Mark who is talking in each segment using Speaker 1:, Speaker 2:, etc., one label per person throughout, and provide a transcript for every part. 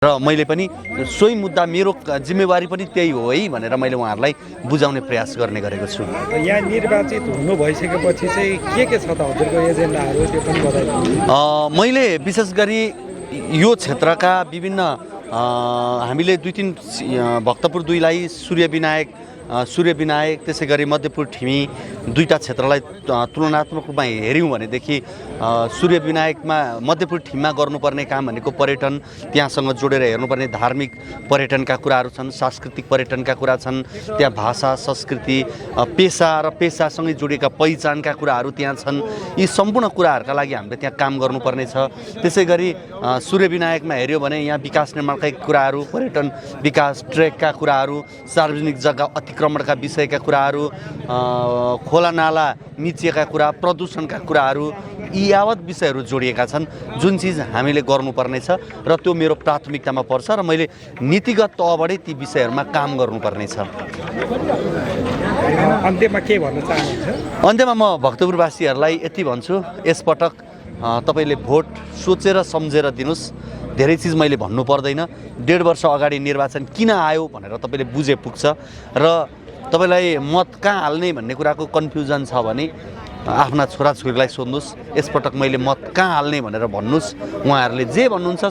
Speaker 1: र मैले पनि सोही मुद्दा मेरो जिम्मेवारी पनि त्यही हो है भनेर मैले उहाँहरूलाई बुझाउने प्रयास गर्ने गरेको छु।
Speaker 2: यहाँ निर्वाचित हुनु भइसकेपछि चाहिँ के छ त हजुरको एजेन्डाहरू त्यो पनि बताइदिनु।
Speaker 1: मैले विशेष गरी यो क्षेत्रका विभिन्न हामीले 2-3 भक्तपुर 2लाई सूर्य विनायक त्यसै गरी मध्यपुर ठिमी दुईटा क्षेत्रलाई तुलनात्मक रूपमा हेऱ्यौँ भनेदेखि सूर्य विनायकमा मध्यपुर ठिममा गर्नुपर्ने काम भनेको पर्यटन, त्यहाँसँग जोडेर हेर्नुपर्ने धार्मिक पर्यटनका कुराहरू छन्, सांस्कृतिक पर्यटनका कुरा छन्, त्यहाँ भाषा संस्कृति पेसा र पेसासँगै जोडिएका पहिचानका कुराहरू त्यहाँ छन्। यी सम्पूर्ण कुराहरूका लागि हामीले त्यहाँ काम गर्नुपर्ने छ। त्यसै गरी सूर्य विनायकमा हेऱ्यो भने यहाँ विकास निर्माणका कुराहरू, पर्यटन विकास ट्रेकका कुराहरू, सार्वजनिक जग्गा अतिक्रमणका विषयका कुराहरू, खोला नाला मिचिएका कुरा, प्रदूषणका कुराहरू, यी यावत विषयहरू जोडिएका छन् जुन चिज हामीले गर्नुपर्ने छ र त्यो मेरो प्राथमिकतामा पर्छ र मैले नीतिगत तहबाटै ती विषयहरूमा काम गर्नुपर्ने छ।
Speaker 2: अन्त्यमा के भन्न चाहनुहुन्छ?
Speaker 1: अन्त्यमा म भक्तपुरवासीहरूलाई यति भन्छु, यसपटक तपाईँले भोट सोचेर सम्झेर दिनुहोस्। धेरै चिज मैले भन्नु पर्दैन। 1.5 वर्ष अगाडि निर्वाचन किन आयो भनेर तपाईँले बुझे पुग्छ र तपाईँलाई मत कहाँ हाल्ने भन्ने कुराको कन्फ्युजन छ भने आफ्ना छोराछोरीलाई सोध्नुहोस्। यसपटक मैले मत कहाँ हाल्ने भनेर भन्नुहोस्। उहाँहरूले जे भन्नुहुन्छ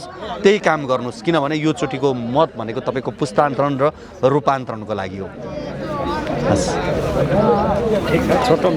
Speaker 1: त्यही काम गर्नुहोस्, किनभने यो चोटिको मत भनेको तपाईँको पुस्तान्तरण र रूपान्तरणको लागि हो।
Speaker 2: ठिक छ, छोटो